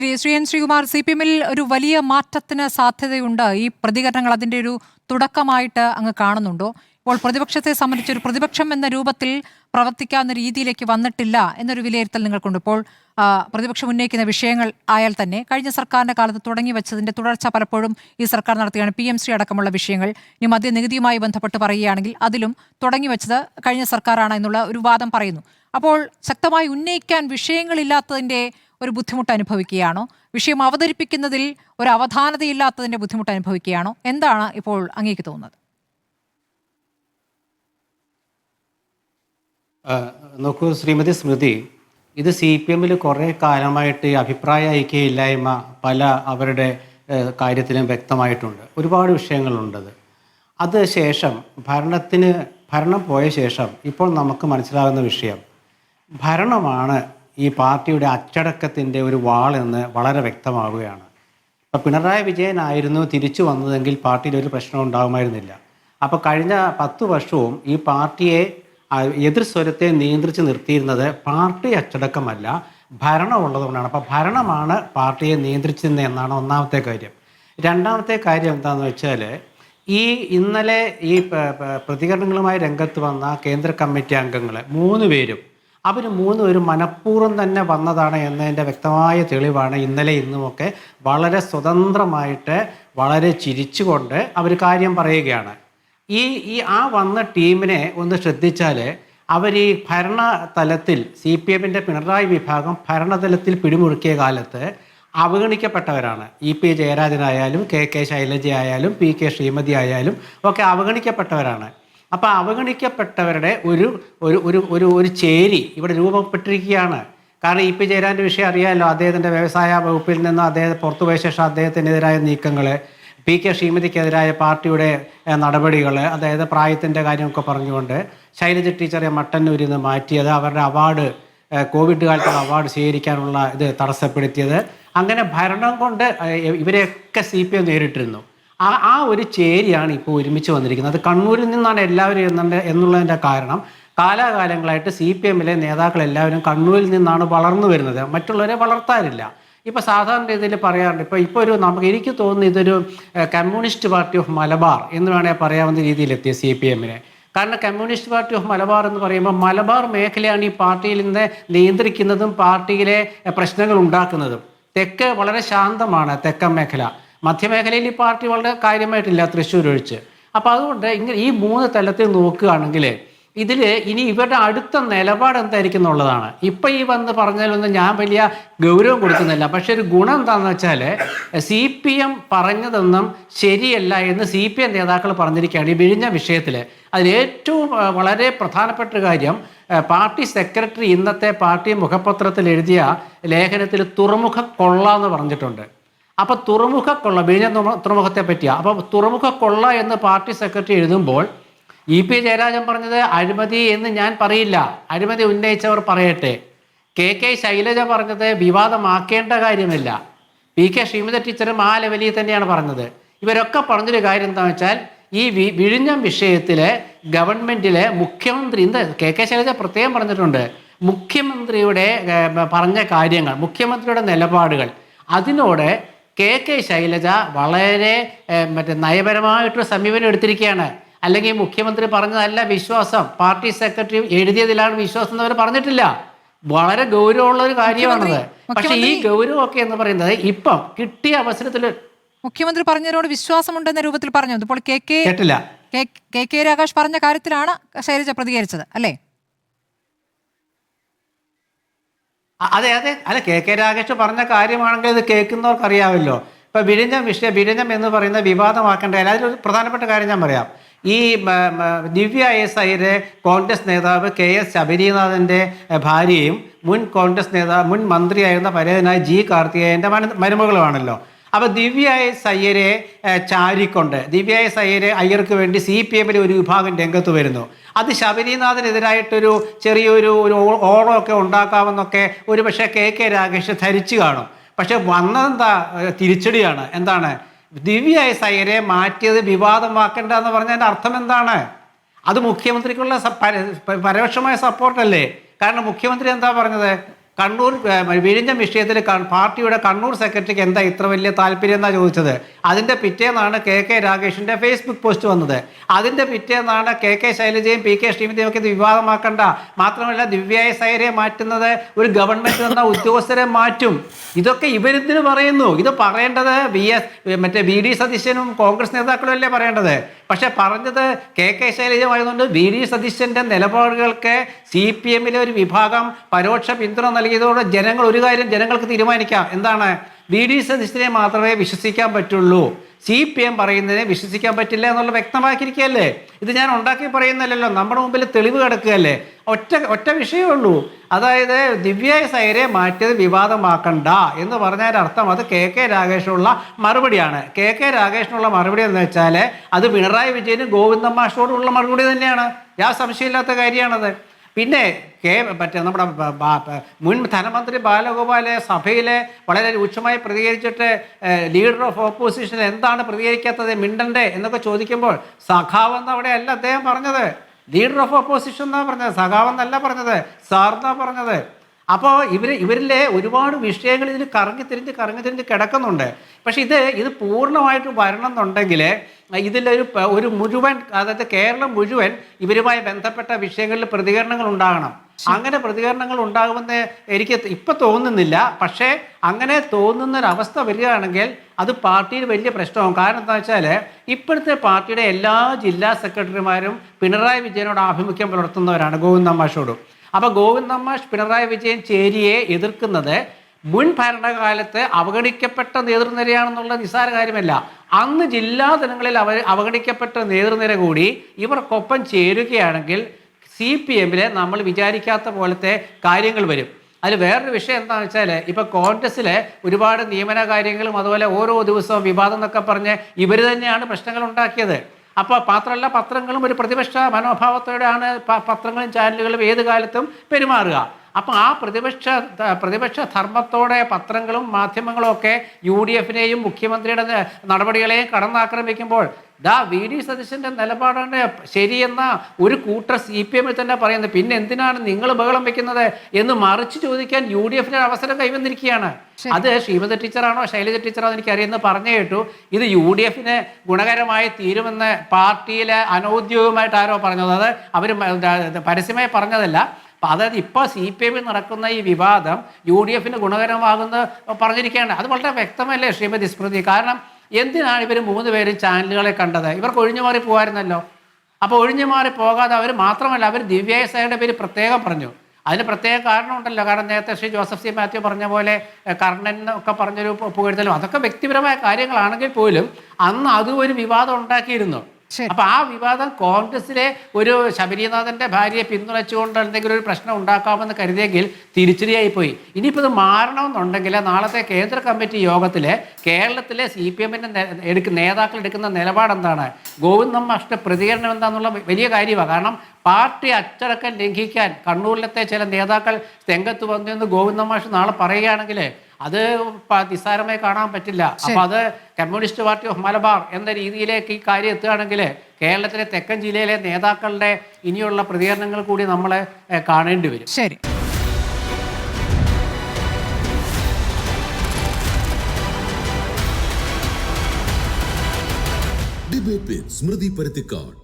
ശ്രീ ശ്രീകുമാർ, CPM-ൽ ഒരു വലിയ മാറ്റത്തിന് സാധ്യതയുണ്ട്. ഈ പ്രതികരണങ്ങൾ അതിന്റെ ഒരു തുടക്കമായിട്ട് അങ്ങ് കാണുന്നുണ്ടോ? ഇപ്പോൾ പ്രതിപക്ഷത്തെ സംബന്ധിച്ച് ഒരു പ്രതിപക്ഷം എന്ന രൂപത്തിൽ പ്രവർത്തിക്കാവുന്ന രീതിയിലേക്ക് വന്നിട്ടില്ല എന്നൊരു വിലയിരുത്തൽ നിങ്ങൾക്കുണ്ട്. ഇപ്പോൾ പ്രതിപക്ഷം ഉന്നയിക്കുന്ന വിഷയങ്ങൾ ആയാൽ തന്നെ കഴിഞ്ഞ സർക്കാരിന്റെ കാലത്ത് തുടങ്ങി വെച്ചതിന്റെ തുടർച്ച പലപ്പോഴും ഈ സർക്കാർ നടത്തുകയാണ്. PMC അടക്കമുള്ള വിഷയങ്ങൾ ഇനി മദ്യനികുതിയുമായി ബന്ധപ്പെട്ട് പറയുകയാണെങ്കിൽ അതിലും തുടങ്ങി വെച്ചത് കഴിഞ്ഞ സർക്കാരാണ് എന്നുള്ള ഒരു വാദം പറയുന്നു. അപ്പോൾ ശക്തമായി ഉന്നയിക്കാൻ വിഷയങ്ങളില്ലാത്തതിന്റെ ഒരു ബുദ്ധിമുട്ട് അനുഭവിക്കുകയാണോ? വിഷയം അവതരിപ്പിക്കുന്നതിൽ ഒരു അവധാനതയില്ലാത്തതിന്റെ ബുദ്ധിമുട്ട് അനുഭവിക്കുകയാണോ? എന്താണ് ഇപ്പോൾ അങ്ങേക്ക് തോന്നുന്നത്? നോക്കൂ ശ്രീമതി സ്മൃതി, ഇത് CPM-ൽ കുറേ കാലമായിട്ട് അഭിപ്രായ ഐക്യമില്ലായ്മ പല അവരുടെ കാര്യത്തിലും വ്യക്തമായിട്ടുണ്ട്. ഒരുപാട് വിഷയങ്ങളുണ്ടത്. അത് ശേഷം ഭരണം പോയ ശേഷം ഇപ്പോൾ നമുക്ക് മനസ്സിലാകുന്ന വിഷയം ഭരണമാണ് ഈ പാർട്ടിയുടെ അച്ചടക്കത്തിൻ്റെ ഒരു വാളെന്ന് വളരെ വ്യക്തമാവുകയാണ്. ഇപ്പോൾ പിണറായി വിജയനായിരുന്നു തിരിച്ചു വന്നതെങ്കിൽ പാർട്ടിയിൽ ഒരു പ്രശ്നം ഉണ്ടാകുമായിരുന്നില്ല. അപ്പോൾ കഴിഞ്ഞ 10 വർഷവും ഈ പാർട്ടിയെ എതിർ സ്വരത്തെ നിയന്ത്രിച്ച് നിർത്തിയിരുന്നത് പാർട്ടി അച്ചടക്കമല്ല, ഭരണമുള്ളതുകൊണ്ടാണ്. അപ്പോൾ ഭരണമാണ് പാർട്ടിയെ നിയന്ത്രിച്ചിരുന്നത് എന്നാണ് ഒന്നാമത്തെ കാര്യം. രണ്ടാമത്തെ കാര്യം എന്താണെന്ന് വെച്ചാൽ ഇന്നലെ ഈ പ്രതികരണങ്ങളുമായി രംഗത്ത് വന്ന കേന്ദ്ര കമ്മിറ്റി അംഗങ്ങൾ 3 പേരും അവർ 3 പേരും മനഃപൂർവ്വം തന്നെ വന്നതാണ് എന്നതിൻ്റെ വ്യക്തമായ തെളിവാണ് ഇന്നലെ ഇന്നുമൊക്കെ വളരെ സ്വതന്ത്രമായിട്ട് വളരെ ചിരിച്ചുകൊണ്ട് അവർ കാര്യം പറയുകയാണ്. ആ വന്ന ടീമിനെ ഒന്ന് ശ്രദ്ധിച്ചാൽ അവർ ഈ ഭരണതലത്തിൽ CPM-ൻ്റെ പിണറായി വിഭാഗം ഭരണതലത്തിൽ പിടിമുറുക്കിയ കാലത്ത് അവഗണിക്കപ്പെട്ടവരാണ്. EP ജയരാജനായാലും KK ശൈലജ ആയാലും PK ശ്രീമതി ആയാലും ഒക്കെ അവഗണിക്കപ്പെട്ടവരാണ്. അപ്പോൾ അവഗണിക്കപ്പെട്ടവരുടെ ഒരു ചേരി ഇവിടെ രൂപപ്പെട്ടിരിക്കുകയാണ്. കാരണം EP ജയരാജൻ്റെ വിഷയം അറിയാമല്ലോ. അദ്ദേഹത്തിൻ്റെ വ്യവസായ വകുപ്പിൽ നിന്ന് അദ്ദേഹം പുറത്തുപോയ ശേഷം അദ്ദേഹത്തിനെതിരായ നീക്കങ്ങൾ, PK ശ്രീമതിക്കെതിരായ പാർട്ടിയുടെ നടപടികൾ, അതായത് പ്രായത്തിൻ്റെ കാര്യമൊക്കെ പറഞ്ഞുകൊണ്ട് ശൈലജ ടീച്ചറെ മട്ടന്നൂരിൽ നിന്ന് മാറ്റിയത്, അവരുടെ അവാർഡ് കോവിഡ് കാലത്തുള്ള അവാർഡ് സ്വീകരിക്കാനുള്ള ഇത് തടസ്സപ്പെടുത്തിയത്, അങ്ങനെ ഭരണം കൊണ്ട് ഇവരെയൊക്കെ CPM നേരിട്ടിരുന്നു. ആ ഒരു ചേരിയാണ് ഇപ്പോൾ ഒരുമിച്ച് വന്നിരിക്കുന്നത്. അത് കണ്ണൂരിൽ നിന്നാണ് എല്ലാവരും എന്നുള്ളതിൻ്റെ കാരണം കാലാകാലങ്ങളായിട്ട് CPM-ലെ നേതാക്കൾ എല്ലാവരും കണ്ണൂരിൽ നിന്നാണ് വളർന്നു വരുന്നത്. മറ്റുള്ളവരെ വളർത്താറില്ല. ഇപ്പോൾ സാധാരണ രീതിയിൽ പറയാറുണ്ട്, ഇപ്പോൾ എനിക്ക് തോന്നുന്നു ഇതൊരു കമ്മ്യൂണിസ്റ്റ് പാർട്ടി ഓഫ് മലബാർ എന്ന് വേണേൽ പറയാവുന്ന രീതിയിലെത്തിയ CPM-നെ. കാരണം കമ്മ്യൂണിസ്റ്റ് പാർട്ടി ഓഫ് മലബാർ എന്ന് പറയുമ്പോൾ മലബാർ മേഖലയാണ് ഈ പാർട്ടിയിൽ നിന്ന് നിയന്ത്രിക്കുന്നതും പാർട്ടിയിലെ പ്രശ്നങ്ങൾ ഉണ്ടാക്കുന്നതും. തെക്ക് വളരെ ശാന്തമാണ് തെക്കൻ മേഖല. മധ്യമേഖലയിൽ ഈ പാർട്ടി വളരെ കാര്യമായിട്ടില്ല, തൃശ്ശൂർ ഒഴിച്ച്. അപ്പോൾ അതുകൊണ്ട് ഇങ്ങനെ ഈ 3 തലത്തിൽ നോക്കുകയാണെങ്കിൽ ഇതിൽ ഇനി ഇവരുടെ അടുത്ത നിലപാട് എന്തായിരിക്കും എന്നുള്ളതാണ്. ഇപ്പം ഈ വന്ന് പറഞ്ഞതിലൊന്നും ഞാൻ വലിയ ഗൗരവം കൊടുക്കുന്നില്ല. പക്ഷേ ഒരു ഗുണം എന്താണെന്ന് വെച്ചാൽ CPM പറഞ്ഞതൊന്നും ശരിയല്ല എന്ന് CPM നേതാക്കൾ പറഞ്ഞിരിക്കുകയാണ് ഈ വിഴിഞ്ഞ വിഷയത്തിൽ. അതിലേറ്റവും വളരെ പ്രധാനപ്പെട്ട കാര്യം പാർട്ടി സെക്രട്ടറി ഇന്നത്തെ പാർട്ടി മുഖപത്രത്തിൽ എഴുതിയ ലേഖനത്തിൽ തുറമുഖ കൊള്ള എന്ന് പറഞ്ഞിട്ടുണ്ട്. അപ്പോൾ തുറമുഖ കൊള്ള, വിഴിഞ്ഞ തുറമുഖത്തെ പറ്റിയാണ്. അപ്പോൾ തുറമുഖ കൊള്ള എന്ന് പാർട്ടി സെക്രട്ടറി എഴുതുമ്പോൾ EP ജയരാജൻ പറഞ്ഞത് അഴിമതി എന്ന് ഞാൻ പറയില്ല, അഴിമതി ഉന്നയിച്ചവർ പറയട്ടെ. KK ശൈലജ പറഞ്ഞത് വിവാദമാക്കേണ്ട കാര്യമില്ല. PK ശ്രീമതി ടീച്ചറും ആ ലെവലിൽ തന്നെയാണ് പറഞ്ഞത്. ഇവരൊക്കെ പറഞ്ഞൊരു കാര്യം എന്താണെന്ന് വെച്ചാൽ ഈ വിഴിഞ്ഞം വിഷയത്തിൽ ഗവൺമെൻറ്റിലെ മുഖ്യമന്ത്രി, KK ശൈലജ പ്രത്യേകം പറഞ്ഞിട്ടുണ്ട്, മുഖ്യമന്ത്രിയുടെ പറഞ്ഞ കാര്യങ്ങൾ, മുഖ്യമന്ത്രിയുടെ നിലപാടുകൾ, അതിനോട് KK ശൈലജ വളരെ നയപരമായിട്ടൊരു സമീപനം എടുത്തിരിക്കുകയാണ്. അല്ലെങ്കിൽ മുഖ്യമന്ത്രി പറഞ്ഞതല്ല വിശ്വാസം, പാർട്ടി സെക്രട്ടറി എഴുതിയതിലാണ് വിശ്വാസം എന്നവർ പറഞ്ഞിട്ടില്ല. വളരെ ഗൗരവമുള്ള ഒരു കാര്യമാണത്. പക്ഷെ ഈ ഗൗരവമൊക്കെ എന്ന് പറയുന്നത് ഇപ്പം കിട്ടിയ അവസരത്തിൽ മുഖ്യമന്ത്രി പറഞ്ഞതിനോട് വിശ്വാസമുണ്ടെന്ന രൂപത്തിൽ പറഞ്ഞു. ഇപ്പോൾ KK രാഗേഷ് പറഞ്ഞ കാര്യത്തിലാണ് ശൈലജ പ്രതികരിച്ചത് അല്ലേ? അതെ അല്ല, KK രാഗേഷ് പറഞ്ഞ കാര്യമാണെങ്കിൽ ഇത് കേൾക്കുന്നവർക്ക് അറിയാമല്ലോ. ഇപ്പം വിഴിഞ്ഞം എന്ന് പറയുന്ന വിവാദമാക്കേണ്ട അതിലൊരു പ്രധാനപ്പെട്ട കാര്യം ഞാൻ പറയാം. ഈ ദിവ്യ S അയ്യരെ കോൺഗ്രസ് നേതാവ് KS ശബരിനാഥൻ്റെ ഭാര്യയും മുൻ കോൺഗ്രസ് നേതാവ് മുൻ മന്ത്രിയായിരുന്ന പരേതനായ G കാർത്തികേയൻ്റെ മരുമകളുമാണല്ലോ. അപ്പോൾ ദിവ്യ S അയ്യരെ ചാരിക്കൊണ്ട് ദിവ്യ S അയ്യർക്ക് വേണ്ടി CPM-ലെ ഒരു വിഭാഗം രംഗത്ത് വരുന്നു. അത് ശബരിനാഥനെതിരായിട്ടൊരു ചെറിയൊരു ഓളമൊക്കെ ഉണ്ടാക്കാമെന്നൊക്കെ ഒരു പക്ഷേ KK രാഗേഷ് ധരിച്ചു കാണും. പക്ഷെ വന്നതെന്താ? തിരിച്ചടിയാണ്. എന്താണ്? ദിവ്യ S അയ്യരെ മാറ്റിയത് വിവാദമാക്കേണ്ട എന്ന് പറഞ്ഞതിൻ്റെ അർത്ഥം എന്താണ്? അത് മുഖ്യമന്ത്രിക്കുള്ള പരോക്ഷമായ സപ്പോർട്ടല്ലേ? കാരണം മുഖ്യമന്ത്രി എന്താ പറഞ്ഞത്? കണ്ണൂർ വിഴിഞ്ഞം വിഷയത്തിൽ പാർട്ടിയുടെ കണ്ണൂർ സെക്രട്ടറിക്ക് എന്താ ഇത്ര വലിയ താല്പര്യം എന്നാണ് ചോദിച്ചത്. അതിൻ്റെ പിറ്റേന്നാണ് കെ രാഗേഷിൻ്റെ ഫേസ്ബുക്ക് പോസ്റ്റ് വന്നത്. അതിൻ്റെ പിറ്റേന്നാണ് കെ ശൈലജയും പി കെ ശ്രീമതിയും ഒക്കെ ഇത് വിവാദമാക്കണ്ട, മാത്രമല്ല ദിവ്യ സൈരെ മാറ്റുന്നത് ഒരു ഗവൺമെൻറ് എന്ന ഉദ്യോഗസ്ഥരെ മാറ്റും. ഇതൊക്കെ ഇവരിതിന് പറയുന്നു. ഇത് പറയേണ്ടത് മറ്റേ വി ഡി സതീശനും കോൺഗ്രസ് നേതാക്കളും അല്ലേ പറയേണ്ടത്. പക്ഷെ പറഞ്ഞത് കെ ശൈലജമായതുകൊണ്ട് വി ഡി സതീശൻ്റെ നിലപാടുകൾക്ക് CPM-ലെ ഒരു വിഭാഗം പരോക്ഷ പിന്തുണ നൽകിയതോടെ ഒരു കാര്യം ജനങ്ങൾക്ക് തീരുമാനിക്കാം. എന്താണ്? വി ഡി സതീശനെ മാത്രമേ വിശ്വസിക്കാൻ പറ്റുള്ളൂ, CPM പറയുന്നതിനെ വിശ്വസിക്കാൻ പറ്റില്ല എന്നുള്ള വ്യക്തമാക്കിയിരിക്കുകയല്ലേ. ഇത് ഞാൻ ഉണ്ടാക്കി പറയുന്നില്ലല്ലോ, നമ്മുടെ മുമ്പിൽ തെളിവ് കിടക്കുകയല്ലേ. ഒറ്റ വിഷയമേ ഉള്ളൂ. അതായത് ദിവ്യ സൈരെ മാറ്റിയത് വിവാദമാക്കണ്ട എന്ന് പറഞ്ഞതിൻ്റെ അർത്ഥം അത് കെ രാഗേഷിനുള്ള മറുപടിയാണ്. കെ രാഗേഷിനുള്ള മറുപടി എന്ന് വെച്ചാൽ അത് പിണറായി വിജയനും ഗോവിന്ദൻ മാഷോടുള്ള മറുപടി തന്നെയാണ്. യാതൊരു സംശയമില്ലാത്ത കാര്യമാണത്. പിന്നെ നമ്മുടെ മുൻ ധനമന്ത്രി ബാലഗോപാലെ സഭയിലെ വളരെ രൂക്ഷമായി പ്രതികരിച്ചിട്ട് ലീഡർ ഓഫ് ഓപ്പോസിഷൻ എന്താണ് പ്രതികരിക്കാത്തത്, മിണ്ടണ്ടേ എന്നൊക്കെ ചോദിക്കുമ്പോൾ സഖാവെന്ന് അവിടെ അല്ല അദ്ദേഹം പറഞ്ഞത്, ലീഡർ ഓഫ് ഓപ്പോസിഷൻ എന്നാണ് പറഞ്ഞത്, സഖാവെന്നല്ല പറഞ്ഞത്, സാർ എന്നാണ് പറഞ്ഞത്. അപ്പോൾ ഇവരിലെ ഒരുപാട് വിഷയങ്ങൾ ഇതിൽ കറങ്ങി തിരിഞ്ഞ് കിടക്കുന്നുണ്ട്. പക്ഷെ ഇത് പൂർണ്ണമായിട്ട് വരണം എന്നുണ്ടെങ്കിൽ ഇതിലൊരു മുഴുവൻ, അതായത് കേരളം മുഴുവൻ ഇവരുമായി ബന്ധപ്പെട്ട വിഷയങ്ങളിൽ പ്രതികരണങ്ങൾ ഉണ്ടാകണം. അങ്ങനെ പ്രതികരണങ്ങൾ ഉണ്ടാകുമെന്ന് എനിക്ക് ഇപ്പം തോന്നുന്നില്ല. പക്ഷേ അങ്ങനെ തോന്നുന്നൊരവസ്ഥ വരികയാണെങ്കിൽ അത് പാർട്ടിയിൽ വലിയ പ്രശ്നമാകും. കാരണം എന്താ വെച്ചാൽ ഇപ്പോഴത്തെ പാർട്ടിയുടെ എല്ലാ ജില്ലാ സെക്രട്ടറിമാരും പിണറായി വിജയനോട് ആഭിമുഖ്യം പുലർത്തുന്നവരാണ്, ഗോവിന്ദൻ മാഷോടും. അപ്പോൾ ഗോവിന്ദൻ മാഷ് പിണറായി വിജയൻ ചേരിയെ എതിർക്കുന്നത് മുൻ ഭരണകാലത്ത് അവഗണിക്കപ്പെട്ട നേതൃനിരയാണെന്നുള്ള നിസ്സാര കാര്യമല്ല. അന്ന് ജില്ലാ തലങ്ങളിൽ അവഗണിക്കപ്പെട്ട നേതൃനിര കൂടി ഇവർക്കൊപ്പം ചേരുകയാണെങ്കിൽ CPM-ലെ നമ്മൾ വിചാരിക്കാത്ത പോലത്തെ കാര്യങ്ങൾ വരും. അതിൽ വേറൊരു വിഷയം എന്താണെന്ന് വെച്ചാൽ ഇപ്പോൾ കോൺഗ്രസ്സിലെ ഒരുപാട് നിയമന കാര്യങ്ങളും അതുപോലെ ഓരോ ദിവസവും വിവാദം എന്നൊക്കെ പറഞ്ഞ് ഇവർ തന്നെയാണ് പ്രശ്നങ്ങൾ ഉണ്ടാക്കിയത്. അപ്പോൾ മാത്രമല്ല പത്രങ്ങളും ഒരു പ്രതിപക്ഷ മനോഭാവത്തോടെയാണ് പത്രങ്ങളും ചാനലുകളും ഏത് കാലത്തും പെരുമാറുക. അപ്പോൾ ആ പ്രതിപക്ഷ ധർമ്മത്തോടെ പത്രങ്ങളും മാധ്യമങ്ങളും ഒക്കെ UDF-നെയും മുഖ്യമന്ത്രിയുടെ നടപടികളെയും കടന്നാക്രമിക്കുമ്പോൾ വി ഡി സതീശൻ്റെ നിലപാടാണ് ശരിയെന്ന ഒരു കൂട്ടർ CPM-ൽ തന്നെ പറയുന്നത്. പിന്നെ എന്തിനാണ് നിങ്ങൾ ബഹളം വെക്കുന്നത് എന്ന് മറിച്ച് ചോദിക്കാൻ UDF-ന് അവസരം കൈവന്നിരിക്കുകയാണ്. അത് ശ്രീമതി ടീച്ചറാണോ ശൈലജ ടീച്ചറാണോ എനിക്കറിയുന്നത് പറഞ്ഞു കേട്ടു. ഇത് UDF-ന് ഗുണകരമായി തീരുമെന്ന് പാർട്ടിയിലെ അനൗദ്യോഗികമായിട്ട് ആരോ പറഞ്ഞത്, അത് അവർ പരസ്യമായി പറഞ്ഞതല്ല. അതായത് ഇപ്പോൾ CPM-ൽ നടക്കുന്ന ഈ വിവാദം UDF-ന് ഗുണകരമാകുമെന്ന് പറഞ്ഞിരിക്കുകയാണ്. അത് വളരെ വ്യക്തമല്ലേ ശ്രീമതി സ്മൃതി? കാരണം എന്തിനാണ് ഇവർ 3 പേരും ചാനലുകളെ കണ്ടത്? ഇവർക്ക് ഒഴിഞ്ഞുമാറി പോകാമായിരുന്നല്ലോ. അപ്പോൾ ഒഴിഞ്ഞുമാറി പോകാതെ അവർ മാത്രമല്ല, അവർ ദിവ്യ സൈയുടെ പേര് പ്രത്യേകം പറഞ്ഞു. അതിന് പ്രത്യേക കാരണമുണ്ടല്ലോ. കാരണം നേരത്തെ ശ്രീ ജോസഫ് C. മാത്യു പറഞ്ഞ പോലെ കർണൻ ഒക്കെ പറഞ്ഞൊരു പുകഴ്ത്തലും അതൊക്കെ വ്യക്തിപരമായ കാര്യങ്ങളാണെങ്കിൽ പോലും അന്ന് അതും ഒരു വിവാദം ഉണ്ടാക്കിയിരുന്നു. അപ്പൊ ആ വിവാദം കോൺഗ്രസിലെ ഒരു ശബരിനാഥന്റെ ഭാര്യയെ പിന്തുണച്ചുകൊണ്ട് എന്തെങ്കിലും ഒരു പ്രശ്നം ഉണ്ടാക്കാമെന്ന് കരുതിയെങ്കിൽ തിരിച്ചടിയായി പോയി. ഇനിയിപ്പോൾ ഇത് മാറണമെന്നുണ്ടെങ്കിൽ നാളത്തെ കേന്ദ്ര കമ്മിറ്റി യോഗത്തിൽ കേരളത്തിലെ CPM-ന്റെ നേതാക്കൾ എടുക്കുന്ന നിലപാടെന്താണ്, ഗോവിന്ദൻ മാഷിന്റെ പ്രതികരണം എന്താണെന്നുള്ള വലിയ കാര്യമാണ്. കാരണം പാർട്ടി അച്ചടക്കം ലംഘിക്കാൻ കണ്ണൂരിലത്തെ ചില നേതാക്കൾ രംഗത്ത് വന്നെന്ന് ഗോവിന്ദൻ മാഷ് നാളെ പറയുകയാണെങ്കിൽ അത് നിസ്സാരമായി കാണാൻ പറ്റില്ല. അപ്പോൾ അത് കമ്മ്യൂണിസ്റ്റ് പാർട്ടി ഓഫ് മലബാർ എന്ന രീതിയിലേക്ക് ഈ കാര്യം എത്തുകയാണെങ്കിൽ കേരളത്തിലെ തെക്കൻ ജില്ലയിലെ നേതാക്കളുടെ ഇനിയുള്ള പ്രതികരണങ്ങൾ കൂടി നമ്മൾ കാണേണ്ടി വരും. ശരി. ഡിബേറ്റ് വിത്ത് സ്മൃതി പരുത്തിക്കാട്.